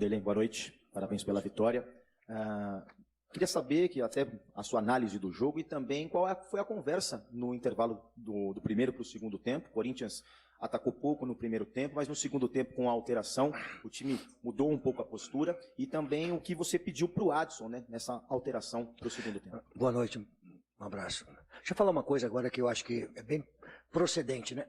Vanderlei, boa noite. Parabéns pela vitória. Queria saber que até a sua análise do jogo e também foi a conversa no intervalo do primeiro para o segundo tempo. O Corinthians atacou pouco no primeiro tempo, mas no segundo tempo, com a alteração, o time mudou um pouco a postura e também o que você pediu para o Adson, né, nessa alteração para o segundo tempo. Boa noite, um abraço. Deixa eu falar uma coisa agora que eu acho que é bem procedente, né?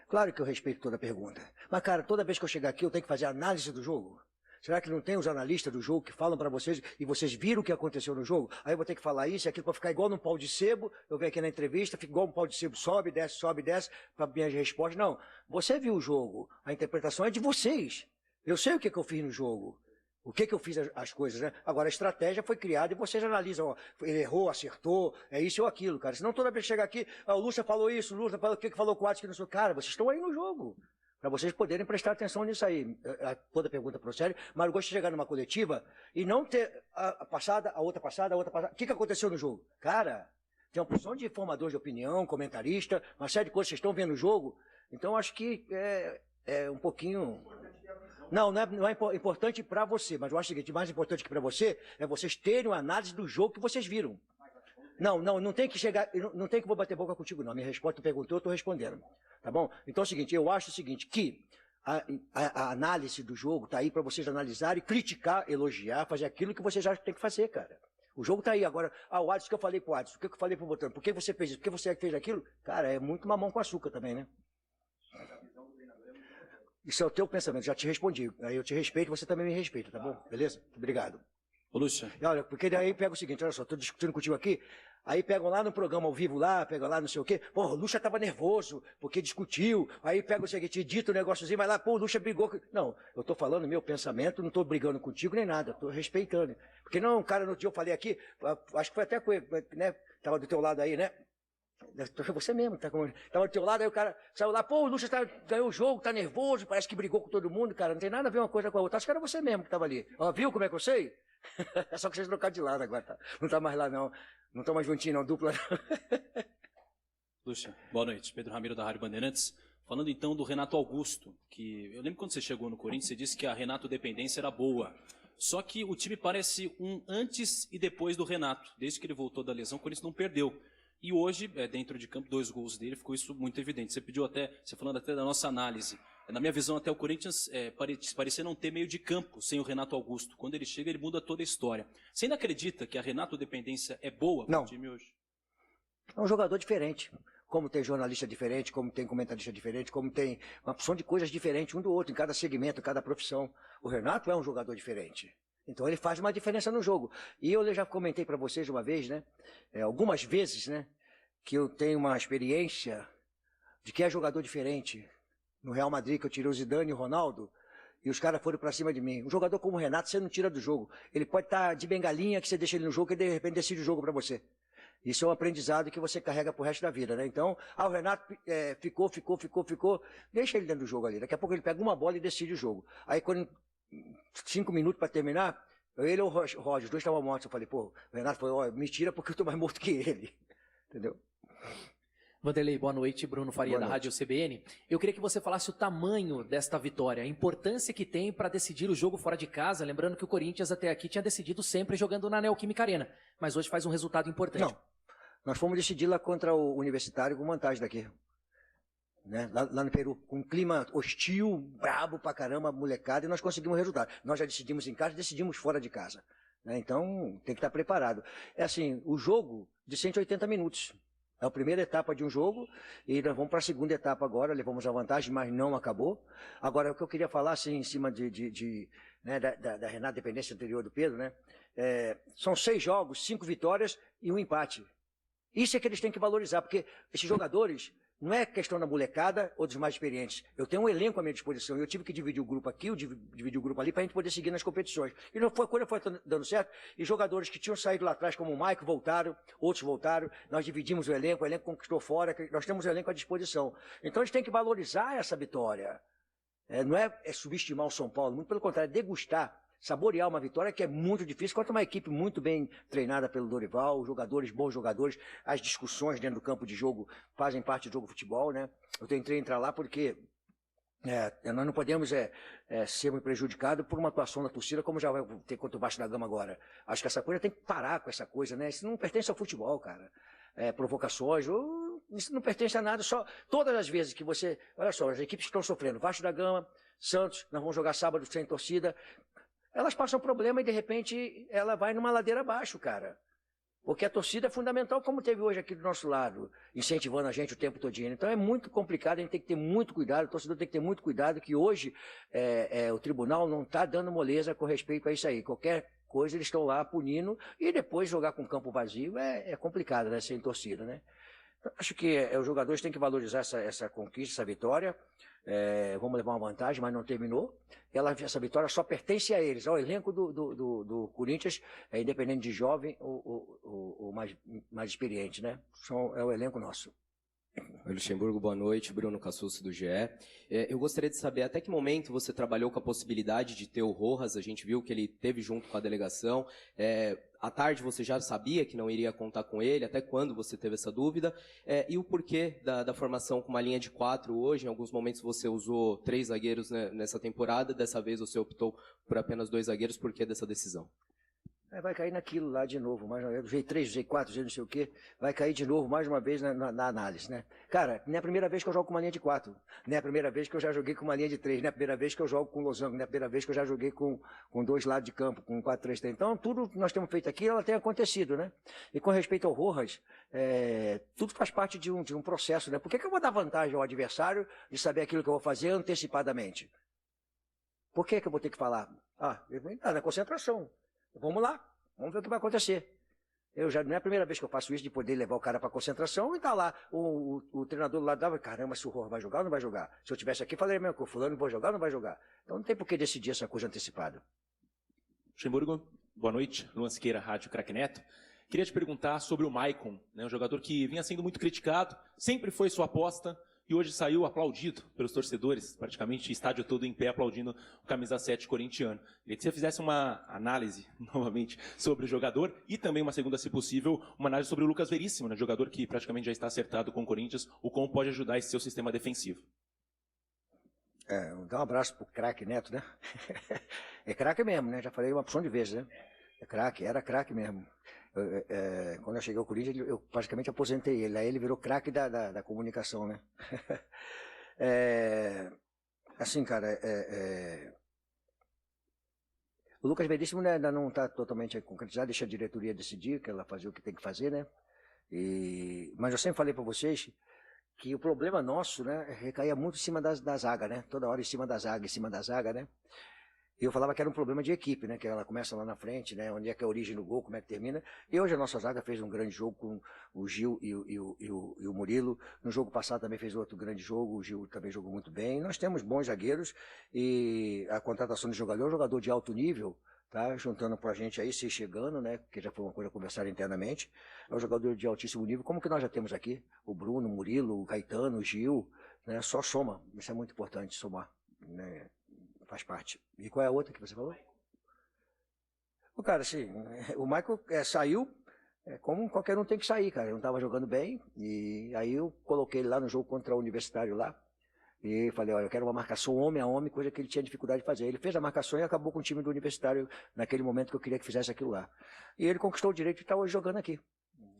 Claro que eu respeito toda a pergunta, mas, cara, toda vez que eu chegar aqui eu tenho que fazer análise do jogo. Será que não tem os analistas do jogo que falam para vocês e vocês viram o que aconteceu no jogo? Aí eu vou ter que falar isso e aquilo para ficar igual num pau de sebo. Eu venho aqui na entrevista, fico igual um pau de sebo, sobe, desce, para minhas respostas. Não, você viu o jogo, a interpretação é de vocês. Eu sei o que eu fiz no jogo, o que eu fiz as coisas, né? Agora a estratégia foi criada e vocês analisam, ó, ele errou, acertou, é isso ou aquilo, cara. Senão toda vez que chegar aqui, o Lúcia falou isso, o Lúcia falou o que falou com o Adson, que não sei. Cara, vocês estão aí no jogo. Para vocês poderem prestar atenção nisso aí. Toda pergunta procede, mas eu gosto de chegar numa coletiva e não ter a passada, a outra passada, a outra passada. O que aconteceu no jogo? Cara, tem uma porção de formadores de opinião, comentarista, uma série de coisas que vocês estão vendo no jogo. Então, acho que é um pouquinho... Não é importante para você, mas eu acho o seguinte, mais importante que para você é vocês terem uma análise do jogo que vocês viram. Não tem que chegar, não tem que vou bater boca contigo, não. A minha resposta, tu perguntou, eu estou respondendo. Tá bom? Então é o seguinte, eu acho o seguinte, que a análise do jogo está aí para vocês analisarem, criticar, elogiar, fazer aquilo que vocês acham que tem que fazer, cara. O jogo está aí agora. O Adson, o que eu falei pro Adson, o que eu falei pro Botano, por que você fez isso, por que você fez aquilo? Cara, é muito mamão com açúcar também, né? Isso é o teu pensamento, já te respondi. Aí eu te respeito, você também me respeita, tá bom? Beleza? Obrigado. Ô, Lúcia. Olha, porque daí pega o seguinte, olha só, estou discutindo contigo aqui, aí pegam lá no programa ao vivo lá, pegam lá não sei o quê, pô, o Lúcia estava nervoso, porque discutiu, aí pega o seguinte, dita o negóciozinho, vai lá, pô, o Lúcia brigou. Não, eu estou falando meu pensamento, não estou brigando contigo nem nada, estou respeitando. Porque não, cara, no dia eu falei aqui, acho que foi até com ele, né, estava do teu lado aí, né? Você mesmo, estava do teu lado, aí o cara saiu lá, pô, o Lúcia ganhou o jogo, tá nervoso, parece que brigou com todo mundo, cara, não tem nada a ver uma coisa com a outra, acho que era você mesmo que estava ali. Ó, viu como é que eu sei? É só que vocês trocaram de lado agora, tá? Não tá mais lá, não. Não estão mais juntinhos, não. Dupla, não. Lúcia, boa noite. Pedro Ramiro, da Rádio Bandeirantes. Falando então do Renato Augusto, que eu lembro quando você chegou no Corinthians, você disse que a Renato dependência era boa. Só que o time parece um antes e depois do Renato. Desde que ele voltou da lesão, o Corinthians não perdeu. E hoje, dentro de campo, 2 gols dele, ficou isso muito evidente. Você pediu até, você falando até da nossa análise. Na minha visão, até o Corinthians parecia não ter meio de campo sem o Renato Augusto. Quando ele chega, ele muda toda a história. Você ainda acredita que a Renato dependência é boa para o time hoje? É um jogador diferente. Como tem jornalista diferente, como tem comentarista diferente, como tem uma porção de coisas diferentes um do outro, em cada segmento, em cada profissão. O Renato é um jogador diferente. Então ele faz uma diferença no jogo. E eu já comentei para vocês uma vez, né? Algumas vezes, né? Que eu tenho uma experiência de que é jogador diferente. No Real Madrid, que eu tirei o Zidane e o Ronaldo, e os caras foram para cima de mim. Um jogador como o Renato, você não tira do jogo. Ele pode estar de bengalinha, que você deixa ele no jogo, e de repente decide o jogo para você. Isso é um aprendizado que você carrega pro resto da vida, né? Então, o Renato ficou, deixa ele dentro do jogo ali. Daqui a pouco ele pega uma bola e decide o jogo. Aí, quando 5 minutos para terminar, ele ou o Roger, os dois estavam mortos. Eu falei, pô, o Renato falou, ó, me tira porque eu tô mais morto que ele. Entendeu? Vanderlei, boa noite. Bruno Faria, da Rádio CBN. Eu queria que você falasse o tamanho desta vitória, a importância que tem para decidir o jogo fora de casa, lembrando que o Corinthians até aqui tinha decidido sempre jogando na Neoquímica Arena, mas hoje faz um resultado importante. Não, nós fomos decidir lá contra o Universitário com vantagem daqui, né? Lá no Peru, com um clima hostil, brabo pra caramba, molecada, e nós conseguimos o resultado. Nós já decidimos em casa, decidimos fora de casa, né? Então tem que estar preparado. É assim, o jogo de 180 minutos. É a primeira etapa de um jogo e nós vamos para a segunda etapa agora, levamos a vantagem, mas não acabou. Agora, o que eu queria falar, assim, em cima né, da Renata, dependência anterior do Pedro, né? São 6 jogos, 5 vitórias e 1 empate. Isso é que eles têm que valorizar, porque esses jogadores, não é questão da molecada ou dos mais experientes. Eu tenho um elenco à minha disposição. Eu tive que dividir o grupo aqui, dividir o grupo ali, para a gente poder seguir nas competições. E não foi, quando foi dando certo, e jogadores que tinham saído lá atrás, como o Mike, voltaram, outros voltaram. Nós dividimos o elenco conquistou fora, nós temos o elenco à disposição. Então a gente tem que valorizar essa vitória. Não é subestimar o São Paulo, muito pelo contrário, é degustar, saborear uma vitória que é muito difícil, contra uma equipe muito bem treinada pelo Dorival, jogadores, bons jogadores, as discussões dentro do campo de jogo fazem parte do jogo de futebol, né? Eu tentei entrar lá porque Nós não podemos ser muito prejudicados por uma atuação da torcida, como já vai ter contra o Vasco da Gama agora. Acho que essa coisa tem que parar com essa coisa, né? Isso não pertence ao futebol, cara. Provocações, isso não pertence a nada. Só todas as vezes que você... Olha só, as equipes que estão sofrendo, Vasco da Gama, Santos, nós vamos jogar sábado sem torcida, elas passam problema e de repente ela vai numa ladeira abaixo, cara. Porque a torcida é fundamental, como teve hoje aqui do nosso lado, incentivando a gente o tempo todinho. Então é muito complicado, a gente tem que ter muito cuidado, o torcedor tem que ter muito cuidado, que hoje o tribunal não está dando moleza com respeito a isso aí. Qualquer coisa eles estão lá punindo, e depois jogar com campo vazio é complicado, né, sem torcida, né? Então, acho que os jogadores têm que valorizar essa conquista, essa vitória. Vamos levar uma vantagem, mas não terminou. Essa vitória só pertence a eles, ao elenco do Corinthians, independente de jovem ou mais experiente, né? É o elenco nosso. Oi, Luxemburgo, boa noite. Bruno Cassucci, do GE. Eu gostaria de saber até que momento você trabalhou com a possibilidade de ter o Rojas. A gente viu que ele teve junto com a delegação. À tarde você já sabia que não iria contar com ele? Até quando você teve essa dúvida? E o porquê da formação com uma linha de 4 hoje? Em alguns momentos você usou 3 zagueiros, né, nessa temporada. Dessa vez você optou por apenas 2 zagueiros. Por que dessa decisão? Vai cair naquilo lá de novo, mais uma vez, do G3, G4, G não sei o quê, vai cair de novo mais uma vez na análise, né? Cara, não é a primeira vez que eu jogo com uma linha de 4, não é a primeira vez que eu já joguei com uma linha de 3, não é a primeira vez que eu jogo com losango, não é a primeira vez que eu já joguei com 2 lados de campo, com 4-3-3. Então, tudo que nós temos feito aqui, ela tem acontecido, né? E com respeito ao Rojas, tudo faz parte de um processo, né? Por que eu vou dar vantagem ao adversário de saber aquilo que eu vou fazer antecipadamente? Por que eu vou ter que falar? Na concentração. Vamos lá, vamos ver o que vai acontecer. Não é a primeira vez que eu faço isso, de poder levar o cara para concentração e tá lá, o treinador do lado dava, caramba, se o Rojas vai jogar ou não vai jogar? Se eu tivesse aqui, falaria mesmo que o fulano vai jogar ou não vai jogar? Então não tem por que decidir essa coisa antecipada. Luxemburgo, boa noite. Luan Siqueira, Rádio Craque Neto. Queria te perguntar sobre o Maicon, né, um jogador que vinha sendo muito criticado, sempre foi sua aposta, e hoje saiu aplaudido pelos torcedores, praticamente estádio todo em pé aplaudindo o camisa 7 corintiano. Queria que você fizesse uma análise, novamente, sobre o jogador e também uma segunda, se possível, uma análise sobre o Lucas Veríssimo, né, jogador que praticamente já está acertado com o Corinthians, o como pode ajudar esse seu sistema defensivo. Dá um abraço pro craque Neto, né? É craque mesmo, né? Já falei uma porção de vezes, né? Era craque mesmo. Quando eu cheguei ao Corinthians, eu praticamente aposentei ele. Aí ele virou craque da comunicação, né? Assim, cara, o Lucas Veríssimo, né, ainda não está totalmente concretizado, deixa a diretoria decidir, que ela fazer o que tem que fazer, né? Mas eu sempre falei para vocês que o problema nosso, né, recaía muito em cima da zaga, né? Toda hora em cima da zaga, né? E eu falava que era um problema de equipe, né? Que ela começa lá na frente, né? Onde é que é a origem do gol, como é que termina. E hoje a nossa zaga fez um grande jogo com o Gil e o Murilo. No jogo passado também fez outro grande jogo, o Gil também jogou muito bem. Nós temos bons zagueiros e a contratação de jogador é um jogador de alto nível, tá? Juntando pra gente aí, se chegando, né? Que já foi uma coisa conversada internamente. É um jogador de altíssimo nível, como que nós já temos aqui. O Bruno, o Murilo, o Caetano, o Gil, né? Só soma. Isso é muito importante, somar, né? Faz parte. E qual é a outra que você falou? Cara, assim, o Michael saiu como qualquer um tem que sair, cara. Ele não estava jogando bem, e aí eu coloquei ele lá no jogo contra o Universitário lá, e falei, olha, eu quero uma marcação homem a homem, coisa que ele tinha dificuldade de fazer. Ele fez a marcação e acabou com o time do Universitário naquele momento que eu queria que fizesse aquilo lá. E ele conquistou o direito de estar hoje jogando aqui.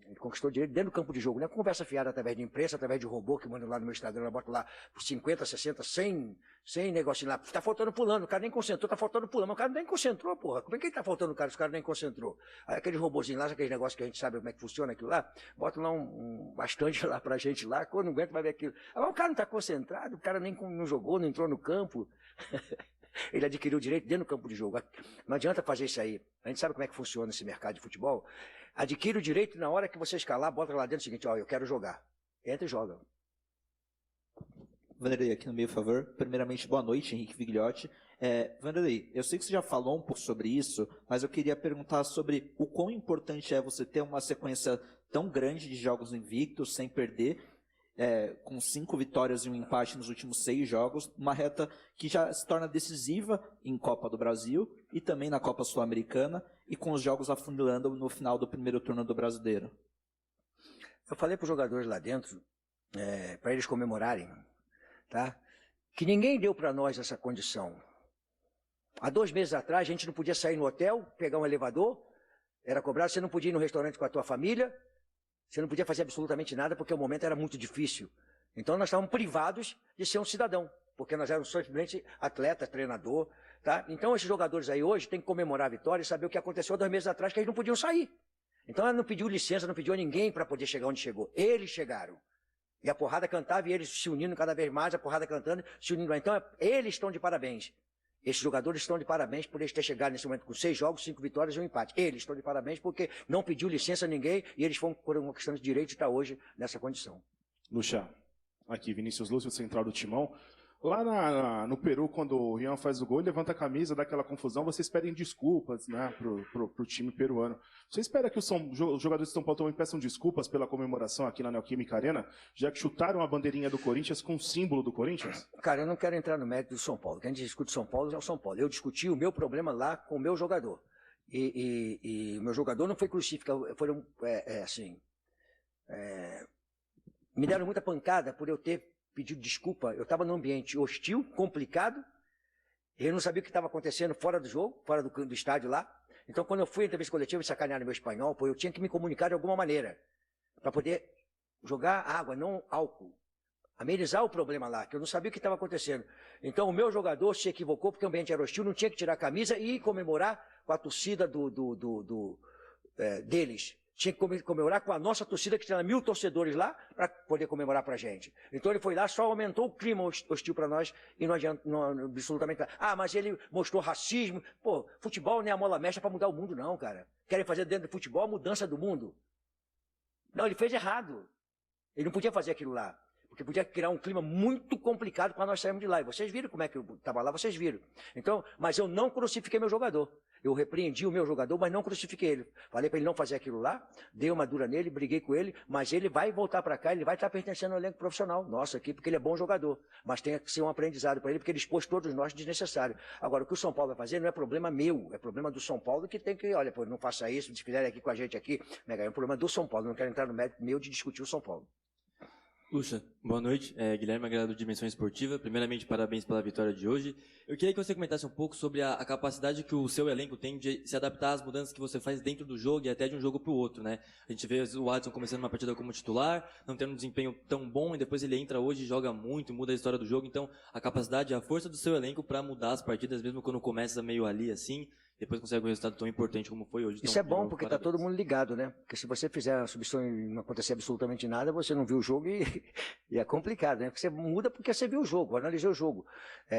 Ele conquistou direito dentro do campo de jogo, né? Conversa fiada através de imprensa, através de robô que manda lá no meu Instagram, eu boto lá por 50, 60, 100 negocinho lá. Tá faltando pulando, o cara nem concentrou, tá faltando pulando. Mas o cara nem concentrou, porra. Como é que ele tá faltando o cara se o cara nem concentrou? Aí aquele robôzinho lá, aquele negócio que a gente sabe como é que funciona aquilo lá, bota lá bastante lá pra gente lá, quando não aguenta vai ver aquilo. Agora o cara não tá concentrado, o cara nem não jogou, não entrou no campo. Ele adquiriu o direito dentro do campo de jogo. Não adianta fazer isso aí. A gente sabe como é que funciona esse mercado de futebol. Adquire o direito na hora que você escalar, bota lá dentro o seguinte, ó, eu quero jogar. Entra e joga. Vanderlei, aqui no meio, por favor. Primeiramente, boa noite, Henrique Vigliotti. Vanderlei, eu sei que você já falou um pouco sobre isso, mas eu queria perguntar sobre o quão importante é você ter uma sequência tão grande de jogos invictos, sem perder, com 5 vitórias e um empate nos últimos 6 jogos, uma reta que já se torna decisiva em Copa do Brasil e também na Copa Sul-Americana, e com os jogos afunilando no final do primeiro turno do Brasileiro. Eu falei para os jogadores lá dentro, para eles comemorarem, tá? que ninguém deu para nós essa condição. Há 2 meses atrás, a gente não podia sair no hotel, pegar um elevador, era cobrado, você não podia ir no restaurante com a tua família, você não podia fazer absolutamente nada, porque o momento era muito difícil. Então, nós estávamos privados de ser um cidadão, porque nós éramos simplesmente atleta, treinador, tá? Então, esses jogadores aí hoje têm que comemorar a vitória e saber o que aconteceu há 2 meses atrás, que eles não podiam sair. Então, ela não pediu licença, não pediu a ninguém para poder chegar onde chegou. Eles chegaram. E a porrada cantava e eles se unindo cada vez mais, a porrada cantando, se unindo. Então, eles estão de parabéns. Esses jogadores estão de parabéns por eles terem chegado nesse momento com 6 jogos, 5 vitórias e 1 empate. Eles estão de parabéns porque não pediu licença a ninguém e eles foram conquistando direito de estar hoje nessa condição. Lucha, aqui Vinícius Lúcio, central do Timão. Lá no Peru, quando o Rian faz o gol, ele levanta a camisa, dá aquela confusão, vocês pedem desculpas, né, pro time peruano. Você espera que os jogadores de São Paulo também peçam desculpas pela comemoração aqui na Neoquímica Arena, já que chutaram a bandeirinha do Corinthians com o símbolo do Corinthians? Cara, eu não quero entrar no mérito do São Paulo. Quem discute São Paulo é o São Paulo. Eu discuti o meu problema lá com o meu jogador. E o meu jogador não foi crucificado, foram, me deram muita pancada por eu ter pedido desculpa. Eu estava num ambiente hostil, complicado, eu não sabia o que estava acontecendo fora do jogo, fora do estádio lá. Então, quando eu fui à entrevista coletiva e sacanearam meu espanhol, eu tinha que me comunicar de alguma maneira, para poder jogar água, não álcool, amenizar o problema lá, que eu não sabia o que estava acontecendo. Então, o meu jogador se equivocou, porque o ambiente era hostil, não tinha que tirar a camisa e comemorar com a torcida deles. Tinha que comemorar com a nossa torcida, que tinha 1.000 torcedores lá, para poder comemorar para a gente. Então ele foi lá, só aumentou o clima hostil para nós e não adianta, absolutamente nada. Ah, mas ele mostrou racismo. Pô, futebol não é a mola mexa para mudar o mundo, não, cara. Querem fazer dentro do futebol a mudança do mundo. Não, ele fez errado. Ele não podia fazer aquilo lá. Porque podia criar um clima muito complicado para nós sairmos de lá. E vocês viram como é que eu estava lá, vocês viram. Então, mas eu não crucifiquei meu jogador. Eu repreendi o meu jogador, mas não crucifiquei ele. Falei para ele não fazer aquilo lá, dei uma dura nele, briguei com ele, mas ele vai voltar para cá, ele vai estar pertencendo ao elenco profissional nosso aqui, porque ele é bom jogador. Mas tem que ser um aprendizado para ele, porque ele expôs todos nós desnecessário. Agora, o que o São Paulo vai fazer não é problema meu, é problema do São Paulo que tem que, olha, pô, não faça isso, se quiserem aqui com a gente aqui, é um problema do São Paulo, não quero entrar no mérito meu de discutir o São Paulo. Lucha, boa noite. Guilherme Agrado, Dimensão Esportiva. Primeiramente, parabéns pela vitória de hoje. Eu queria que você comentasse um pouco sobre a capacidade que o seu elenco tem de se adaptar às mudanças que você faz dentro do jogo e até de um jogo para o outro, né? A gente vê o Adson começando uma partida como titular, não tendo um desempenho tão bom, e depois ele entra hoje e joga muito, muda a história do jogo. Então, a capacidade e a força do seu elenco para mudar as partidas, mesmo quando começa meio ali, assim, depois consegue um resultado tão importante como foi hoje. Isso é bom, porque está todo mundo ligado, né? Porque se você fizer a substituição e não acontecer absolutamente nada, você não viu o jogo e é complicado, né? Porque você muda porque você viu o jogo, analisou o jogo.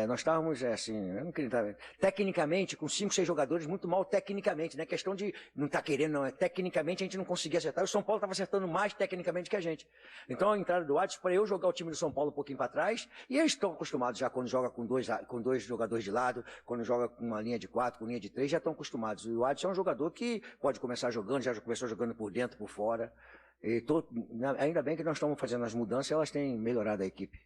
Nós estávamos, eu não queria entrar, tecnicamente, com 5, 6 jogadores, muito mal tecnicamente, não é questão de não estar querendo, não. Tecnicamente a gente não conseguia acertar. O São Paulo estava acertando mais tecnicamente que a gente. Então a entrada do Adson, para eu jogar o time do São Paulo um pouquinho para trás, e eles estão acostumados já quando joga com dois jogadores de lado, quando joga com uma linha de 4, com linha de 3, já estão acostumados. E o Adson é um jogador que pode começar jogando, já começou jogando por dentro, por fora. Ainda bem que nós estamos fazendo as mudanças, elas têm melhorado a equipe.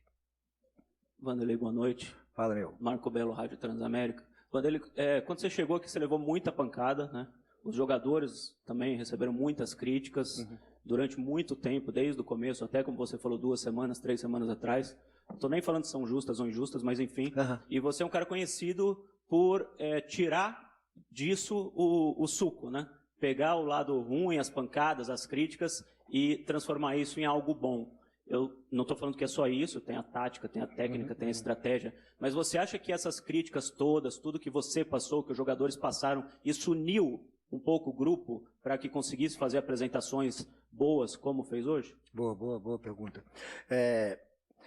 Vanderlei, boa noite. Fala, meu. Marco Belo, Rádio Transamérica. Vanderlei, quando você chegou aqui, você levou muita pancada, né? Os jogadores também receberam muitas críticas durante muito tempo, desde o começo, até como você falou, 2 semanas, 3 semanas atrás. Não estou nem falando se são justas ou injustas, mas enfim. E você é um cara conhecido por tirar disso o suco, né? Pegar o lado ruim, as pancadas, as críticas e transformar isso em algo bom. Eu não estou falando que é só isso, tem a tática, tem a técnica, tem a estratégia, mas você acha que essas críticas todas, tudo que você passou, que os jogadores passaram, isso uniu um pouco o grupo para que conseguisse fazer apresentações boas como fez hoje? Boa pergunta.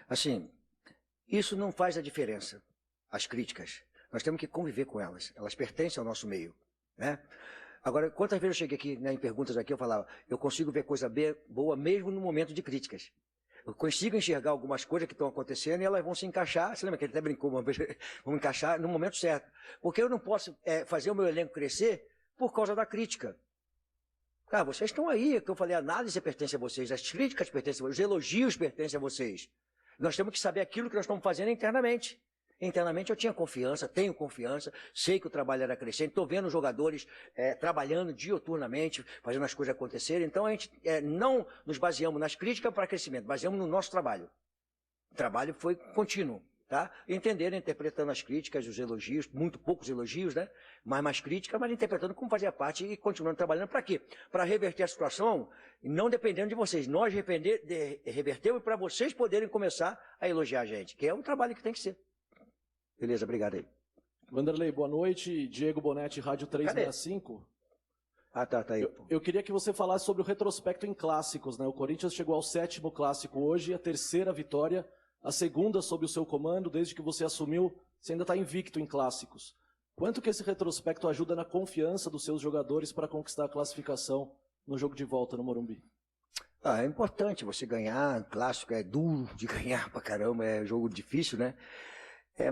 Assim, isso não faz a diferença, as críticas. Nós temos que conviver com elas. Elas pertencem ao nosso meio, né? Agora, quantas vezes eu cheguei aqui, né, em perguntas aqui, eu falava, eu consigo ver coisa boa mesmo no momento de críticas. Eu consigo enxergar algumas coisas que estão acontecendo e elas vão se encaixar. Você lembra que ele até brincou uma vez? Vão encaixar no momento certo. Porque eu não posso fazer o meu elenco crescer por causa da crítica. Cara, vocês estão aí, que eu falei, a análise pertence a vocês, as críticas pertencem a vocês, os elogios pertencem a vocês. Nós temos que saber aquilo que nós estamos fazendo internamente. Internamente eu tinha confiança, tenho confiança, sei que o trabalho era crescente, estou vendo os jogadores trabalhando dioturnamente, fazendo as coisas acontecerem. Então a gente não nos baseamos nas críticas para crescimento, baseamos no nosso trabalho. O trabalho foi contínuo. tá? Entendendo, interpretando as críticas, os elogios, muito poucos elogios, né? Mais crítica, mas interpretando como fazia parte e continuando trabalhando para quê? Para reverter a situação, não dependendo de vocês. Nós reverteu e para vocês poderem começar a elogiar a gente, que é um trabalho que tem que ser. Beleza, obrigado aí. Vanderlei, boa noite. Diego Bonetti, Rádio 365. Ah, tá aí. Eu queria que você falasse sobre o retrospecto em clássicos, né? O Corinthians chegou ao 7º clássico hoje, a 3ª vitória, a 2ª sob o seu comando, desde que você assumiu, você ainda está invicto em clássicos. Quanto que esse retrospecto ajuda na confiança dos seus jogadores para conquistar a classificação no jogo de volta no Morumbi? É importante você ganhar, clássico é duro de ganhar pra caramba, é jogo difícil, né?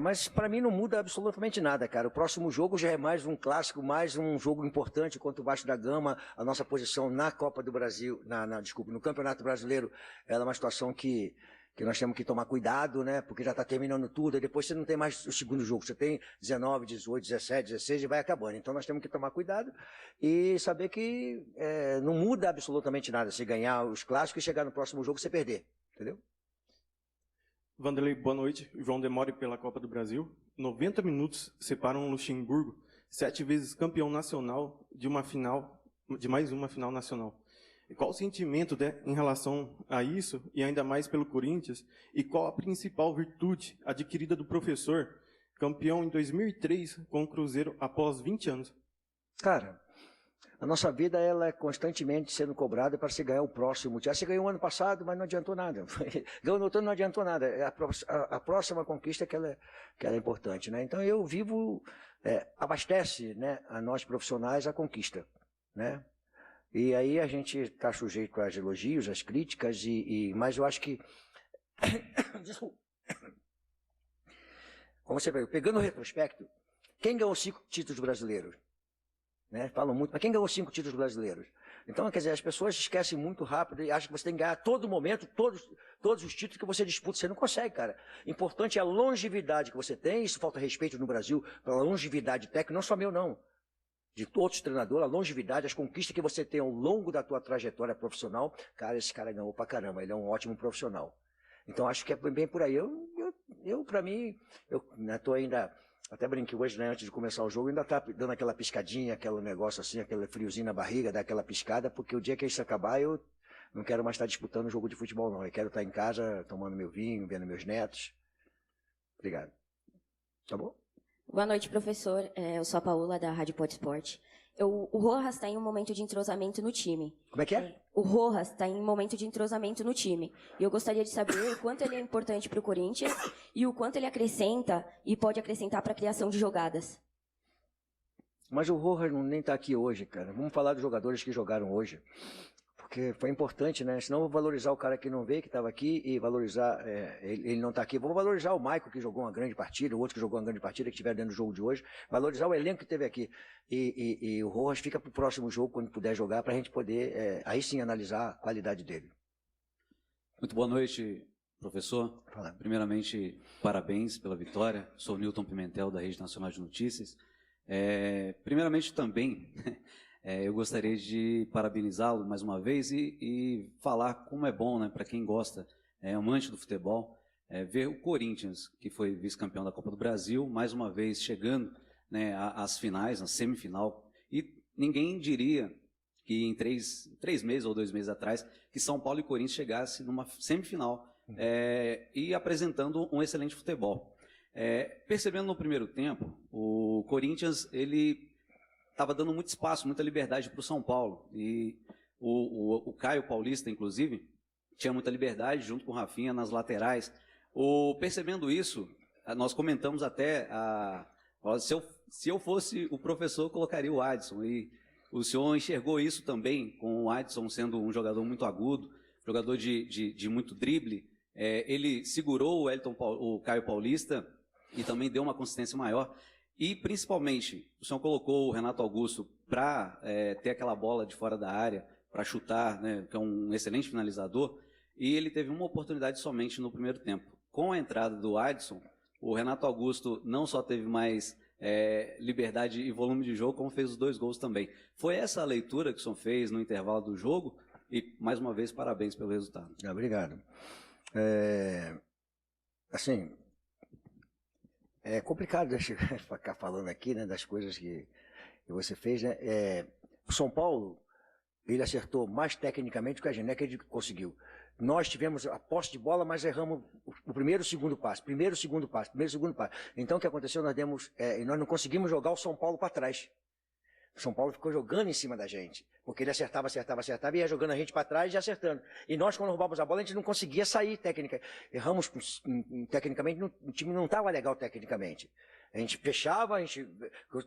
Mas para mim não muda absolutamente nada, cara. O próximo jogo já é mais um clássico, mais um jogo importante contra o Vasco da Gama. A nossa posição na Copa do Brasil, desculpa, no Campeonato Brasileiro, ela é uma situação que nós temos que tomar cuidado, né? Porque já está terminando tudo, e depois você não tem mais o segundo jogo. Você tem 19, 18, 17, 16 e vai acabando. Então nós temos que tomar cuidado e saber que não muda absolutamente nada se ganhar os clássicos e chegar no próximo jogo e você perder, entendeu? Vanderlei, boa noite. João Demore pela Copa do Brasil. 90 minutos separam o Luxemburgo, 7 vezes campeão nacional, de mais uma final nacional. E qual o sentimento em relação a isso, e ainda mais pelo Corinthians, e qual a principal virtude adquirida do professor, campeão em 2003 com o Cruzeiro após 20 anos? Cara, a nossa vida ela é constantemente sendo cobrada para se ganhar o próximo. Já se ganhou ano passado, mas não adiantou nada. Ganhou no outro, não adiantou nada. A próxima conquista que ela é importante, né? Então eu vivo, abastece, né, a nós profissionais a conquista, né? E aí a gente está sujeito aos elogios, às críticas, mas eu acho que... Desculpa. Como você viu, pegando o retrospecto, quem ganhou 5 títulos brasileiros? Né? Falam muito, mas quem ganhou 5 títulos brasileiros? Então, quer dizer, as pessoas esquecem muito rápido e acham que você tem que ganhar a todo momento, todos os títulos que você disputa. Você não consegue, cara. Importante é a longevidade que você tem, isso falta respeito no Brasil, pela longevidade técnica, não só meu, não. De todos os treinadores, a longevidade, as conquistas que você tem ao longo da tua trajetória profissional. Cara, esse cara ganhou pra caramba, ele é um ótimo profissional. Então, acho que é bem por aí. Pra mim, eu tô ainda... Até brinquei hoje, né, antes de começar o jogo, ainda tá dando aquela piscadinha, aquele negócio assim, aquele friozinho na barriga, dá aquela piscada, porque o dia que isso acabar, eu não quero mais estar disputando jogo de futebol, não. Eu quero estar em casa, tomando meu vinho, vendo meus netos. Obrigado. Tá bom? Boa noite, professor. Eu sou a Paola, da Rádio Pod Esporte. O Rojas está em um momento de entrosamento no time. Como é que é? O Rojas está em um momento de entrosamento no time. E eu gostaria de saber o quanto ele é importante para o Corinthians e o quanto ele acrescenta e pode acrescentar para a criação de jogadas. Mas o Rojas nem está aqui hoje, cara. Vamos falar dos jogadores que jogaram hoje. Porque foi importante, né? Senão eu vou valorizar o cara que não veio, que estava aqui, e valorizar, ele não está aqui. Vou valorizar o Maicon, que jogou uma grande partida, o outro que jogou uma grande partida, que estiver dentro do jogo de hoje. Valorizar o elenco que teve aqui. E o Rojas fica para o próximo jogo, quando puder jogar, para a gente poder, aí sim, analisar a qualidade dele. Muito boa noite, professor. Fala. Primeiramente, parabéns pela vitória. Sou o Newton Pimentel, da Rede Nacional de Notícias. Primeiramente, também... eu gostaria de parabenizá-lo mais uma vez e falar como é bom, né, para quem gosta, amante do futebol, ver o Corinthians, que foi vice-campeão da Copa do Brasil, mais uma vez chegando, né, às finais, na semifinal, e ninguém diria que em 3 meses ou 2 meses atrás, que São Paulo e Corinthians chegassem numa semifinal e apresentando um excelente futebol. Percebendo no primeiro tempo, o Corinthians, ele estava dando muito espaço, muita liberdade para o São Paulo. E o Caio Paulista, inclusive, tinha muita liberdade junto com o Rafinha nas laterais. Percebendo isso, nós comentamos até, se eu fosse o professor, eu colocaria o Adson. E o senhor enxergou isso também, com o Adson sendo um jogador muito agudo, jogador de muito drible. Ele segurou o Caio Paulista e também deu uma consistência maior. E, principalmente, o senhor colocou o Renato Augusto para ter aquela bola de fora da área, para chutar, né, que é um excelente finalizador, e ele teve uma oportunidade somente no primeiro tempo. Com a entrada do Adson, o Renato Augusto não só teve mais liberdade e volume de jogo, como fez os 2 gols também. Foi essa a leitura que o senhor fez no intervalo do jogo, e, mais uma vez, parabéns pelo resultado. Obrigado. Assim... É complicado ficar falando aqui, né, das coisas que você fez, né? O São Paulo, ele acertou mais tecnicamente que a gente, não é que ele conseguiu. Nós tivemos a posse de bola, mas erramos o primeiro e o segundo passe. Então o que aconteceu? Nós não conseguimos jogar o São Paulo para trás. O São Paulo ficou jogando em cima da gente, porque ele acertava, e ia jogando a gente para trás e acertando. E nós, quando roubávamos a bola, a gente não conseguia sair técnica. Erramos tecnicamente, o time não estava legal tecnicamente. A gente fechava,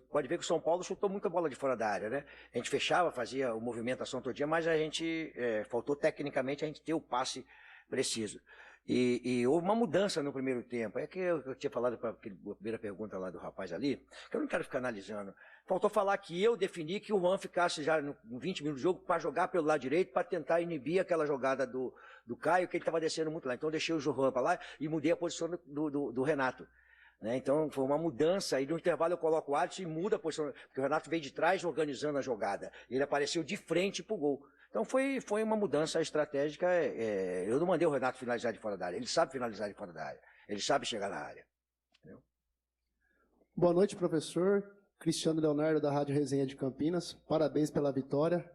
pode ver que o São Paulo chutou muita bola de fora da área, né? A gente fechava, fazia a movimentação todo dia, mas a gente faltou tecnicamente a gente ter o passe preciso. E houve uma mudança no primeiro tempo. É que eu tinha falado para a primeira pergunta lá do rapaz ali, que eu não quero ficar analisando. Faltou falar que eu defini que o Juan ficasse já no 20 minutos de jogo para jogar pelo lado direito, para tentar inibir aquela jogada do Caio, que ele estava descendo muito lá. Então eu deixei o Juan para lá e mudei a posição do Renato. Né? Então foi uma mudança, aí no intervalo eu coloco o Alisson e muda a posição, porque o Renato veio de trás organizando a jogada. Ele apareceu de frente para o gol. Então foi uma mudança estratégica. Eu não mandei o Renato finalizar de fora da área. Ele sabe finalizar de fora da área. Ele sabe chegar na área. Entendeu? Boa noite, professor. Cristiano Leonardo, da Rádio Resenha de Campinas. Parabéns pela vitória.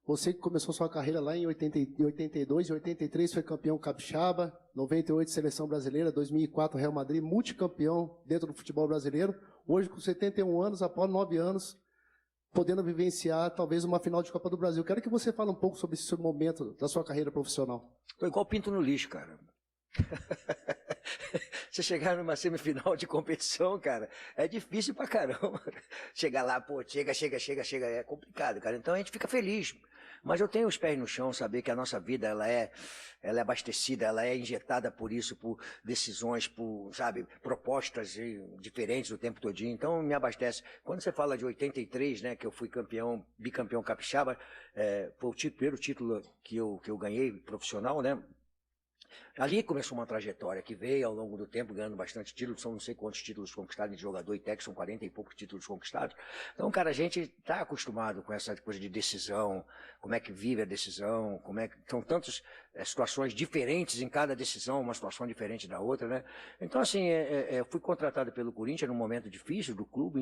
Você que começou sua carreira lá em 82 e 83 foi campeão capixaba, 98 Seleção Brasileira, 2004 Real Madrid, multicampeão dentro do futebol brasileiro. Hoje, com 71 anos, após 9 anos, podendo vivenciar talvez uma final de Copa do Brasil. Quero que você fale um pouco sobre esse momento da sua carreira profissional. Estou igual pinto no lixo, cara. Você chegar numa semifinal de competição, cara, é difícil pra caramba. Chegar lá, pô, chega, é complicado, cara. Então a gente fica feliz. Mas eu tenho os pés no chão, saber que a nossa vida ela é abastecida, ela é injetada por isso, por decisões, por, sabe, propostas diferentes o tempo todinho. Então me abastece. Quando você fala de 83, né, que eu fui bicampeão capixaba, foi o primeiro título que eu ganhei profissional, né? Ali começou uma trajetória que veio ao longo do tempo ganhando bastante títulos, são não sei quantos títulos conquistados de jogador e técnico, são 40 e poucos títulos conquistados. Então, cara, a gente está acostumado com essa coisa de decisão, como é que vive a decisão, são tantas situações diferentes em cada decisão, uma situação diferente da outra, né? Então, assim, eu fui contratado pelo Corinthians num momento difícil do clube,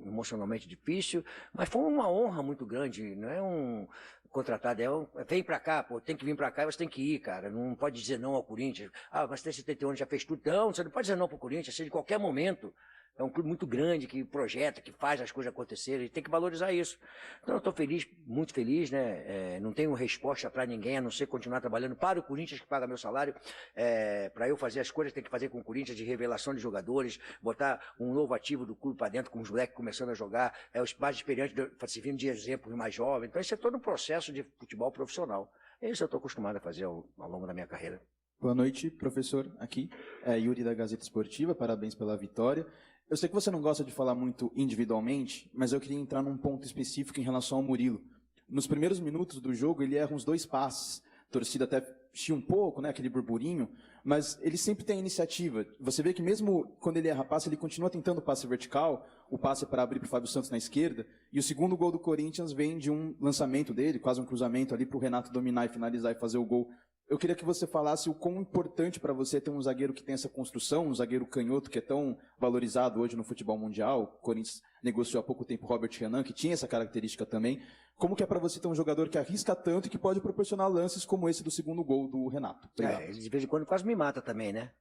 emocionalmente difícil, mas foi uma honra muito grande, não é contratado, vem pra cá, pô, tem que vir pra cá e você tem que ir, cara, não pode dizer não ao Corinthians. Ah, mas tem 71 anos, já fez tudo. Não, você não pode dizer não pro Corinthians, seja de qualquer momento. É um clube muito grande, que projeta, que faz as coisas acontecerem, tem que valorizar isso. Então eu estou feliz, muito feliz, né? Não tenho resposta para ninguém, a não ser continuar trabalhando para o Corinthians, que paga meu salário. Para eu fazer as coisas, tem que fazer com o Corinthians, de revelação de jogadores, botar um novo ativo do clube para dentro, com os moleques começando a jogar, os mais experientes, servindo de exemplo, os mais jovens. Então isso é todo um processo de futebol profissional. É isso que eu estou acostumado a fazer ao longo da minha carreira. Boa noite, professor. Aqui é Yuri da Gazeta Esportiva, parabéns pela vitória. Eu sei que você não gosta de falar muito individualmente, mas eu queria entrar num ponto específico em relação ao Murilo. Nos primeiros minutos do jogo, ele erra uns 2 passes. A torcida até chia um pouco, né, aquele burburinho, mas ele sempre tem a iniciativa. Você vê que mesmo quando ele erra passe, ele continua tentando o passe vertical, o passe para abrir para o Fábio Santos na esquerda, e o segundo gol do Corinthians vem de um lançamento dele, quase um cruzamento ali para o Renato dominar e finalizar e fazer o gol. Eu queria que você falasse o quão importante para você ter um zagueiro que tem essa construção, um zagueiro canhoto que é tão valorizado hoje no futebol mundial. O Corinthians negociou há pouco tempo o Robert Renan, que tinha essa característica também. Como que é para você ter um jogador que arrisca tanto e que pode proporcionar lances como esse do segundo gol do Renato? Ele de vez em quando quase me mata também, né?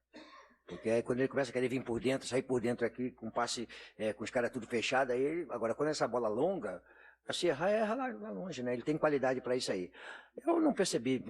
Porque aí quando ele começa a querer vir por dentro, sair por dentro aqui, com passe, com os caras tudo fechado, aí agora quando essa bola longa, se errar, erra lá longe, né? Ele tem qualidade para isso aí. Eu não percebi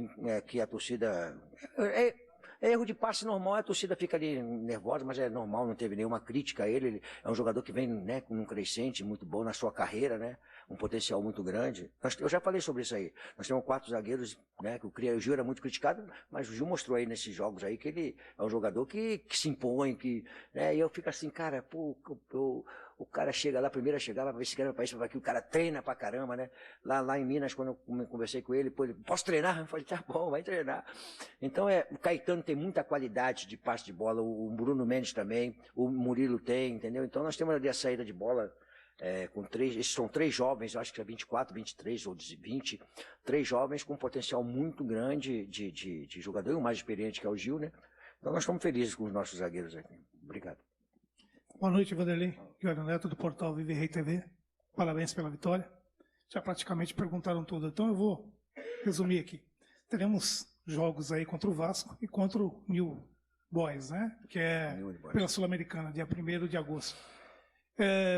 que a torcida... É erro de passe normal, a torcida fica ali nervosa, mas é normal, não teve nenhuma crítica a ele. Ele é um jogador que vem, né, com um crescente muito bom na sua carreira, né? Um potencial muito grande. Eu já falei sobre isso aí. Nós temos 4 zagueiros, né? Que o Gil era muito criticado, mas o Gil mostrou aí nesses jogos aí que ele é um jogador que se impõe, né? E eu fico assim, cara, pô, o cara chega lá, primeiro a chegar, vai ver se quer para isso, que o cara treina pra caramba, né? Lá em Minas, quando eu conversei com ele, pô, ele, posso treinar? Eu falei, tá bom, vai treinar. Então, o Caetano tem muita qualidade de passe de bola, o Bruno Mendes também, o Murilo tem, entendeu? Então, nós temos ali a saída de bola com 3, esses são 3 jovens, eu acho que é 24, 23 ou 20, 3 jovens com um potencial muito grande de jogador, e o mais experiente que é o Gil, né? Então, nós estamos felizes com os nossos zagueiros aqui. Obrigado. Boa noite, Vanderlei. Guilherme Neto, do portal Vive Rei TV. Parabéns pela vitória. Já praticamente perguntaram tudo, então eu vou resumir aqui. Teremos jogos aí contra o Vasco e contra o New Boys, né? Que é pela Sul-Americana, dia 1º de agosto.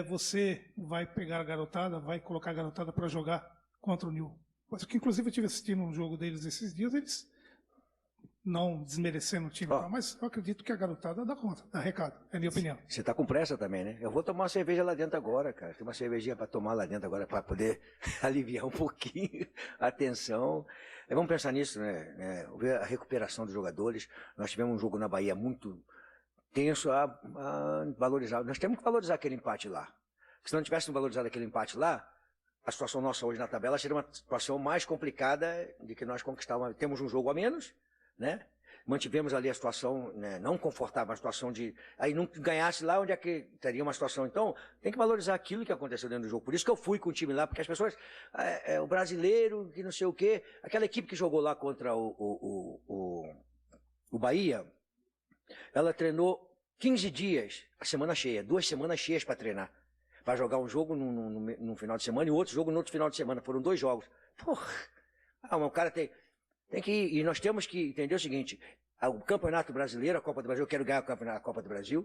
Você vai pegar a garotada, vai colocar a garotada para jogar contra o New Boys, que inclusive eu estive assistindo um jogo deles esses dias, eles não desmerecendo o time, mas eu acredito que a garotada dá conta, dá recado, é a minha opinião. Você tá com pressa também, né? Eu vou tomar uma cerveja lá dentro agora, cara. Tem uma cervejinha para tomar lá dentro agora para poder aliviar um pouquinho a tensão. Vamos pensar nisso, né? Ver a recuperação dos jogadores. Nós tivemos um jogo na Bahia muito tenso a valorizar. Nós temos que valorizar aquele empate lá. Porque se não tivéssemos valorizado aquele empate lá, a situação nossa hoje na tabela seria uma situação mais complicada de que nós conquistávamos. Temos um jogo a menos, né? Mantivemos ali a situação, né, não confortável, a situação de... Aí não ganhasse lá, onde é que teria uma situação? Então, tem que valorizar aquilo que aconteceu dentro do jogo. Por isso que eu fui com o time lá, porque as pessoas... o brasileiro, que não sei o quê... Aquela equipe que jogou lá contra o Bahia, ela treinou 15 dias, a semana cheia, 2 semanas cheias para treinar. Para jogar um jogo num final de semana e outro jogo no outro final de semana. Foram 2 jogos. Porra! O cara tem que ir, e nós temos que entender o seguinte, o Campeonato Brasileiro, a Copa do Brasil, eu quero ganhar a Copa do Brasil,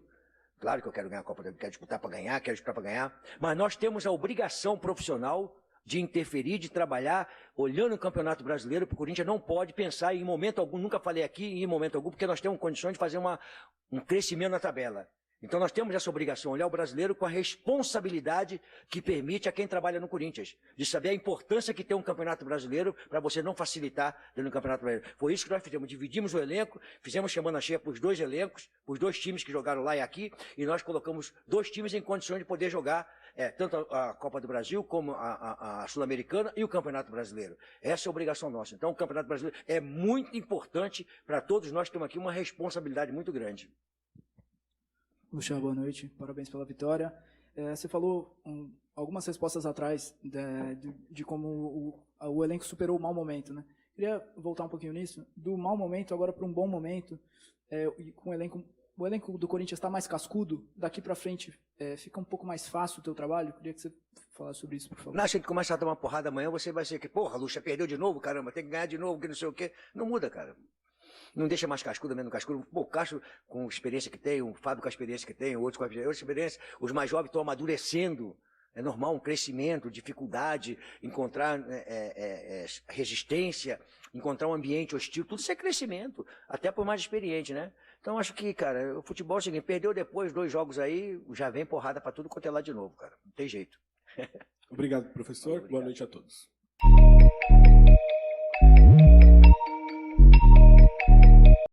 claro que eu quero ganhar a Copa do Brasil, quero disputar para ganhar, mas nós temos a obrigação profissional de interferir, de trabalhar, olhando o Campeonato Brasileiro, porque o Corinthians não pode pensar em momento algum, nunca falei aqui em momento algum, porque nós temos condições de fazer um crescimento na tabela. Então nós temos essa obrigação, olhar o brasileiro com a responsabilidade que permite a quem trabalha no Corinthians, de saber a importância que tem um campeonato brasileiro para você não facilitar dentro do campeonato brasileiro. Foi isso que nós fizemos, dividimos o elenco, fizemos semana cheia para os 2 elencos, para os 2 times que jogaram lá e aqui, e nós colocamos 2 times em condições de poder jogar tanto a Copa do Brasil como a Sul-Americana e o Campeonato Brasileiro. Essa é a obrigação nossa. Então o Campeonato Brasileiro é muito importante para todos nós, temos aqui uma responsabilidade muito grande. Luciano, boa noite. Parabéns pela vitória. Você falou algumas respostas atrás de como o elenco superou o mau momento, né? Queria voltar um pouquinho nisso. Do mau momento agora para um bom momento, e com o elenco do Corinthians está mais cascudo. Daqui para frente fica um pouco mais fácil o teu trabalho. Queria que você falasse sobre isso, por favor. Não, se a gente começar a tomar porrada amanhã, você vai ser que, porra, Lucha perdeu de novo, caramba, tem que ganhar de novo, que não sei o quê. Não muda, cara. Não deixa mais cascudo, menos cascudo. Pô, o Castro com a experiência que tem, o Fábio com a experiência que tem, o outro com a experiência. Os mais jovens estão amadurecendo. É normal um crescimento, dificuldade, encontrar resistência, encontrar um ambiente hostil. Tudo isso é crescimento, até por mais experiente, né? Então acho que, cara, o futebol é o seguinte, perdeu depois 2 jogos aí, já vem porrada pra tudo quanto é lá de novo, cara. Não tem jeito. Obrigado, professor. Obrigado. Boa noite a todos.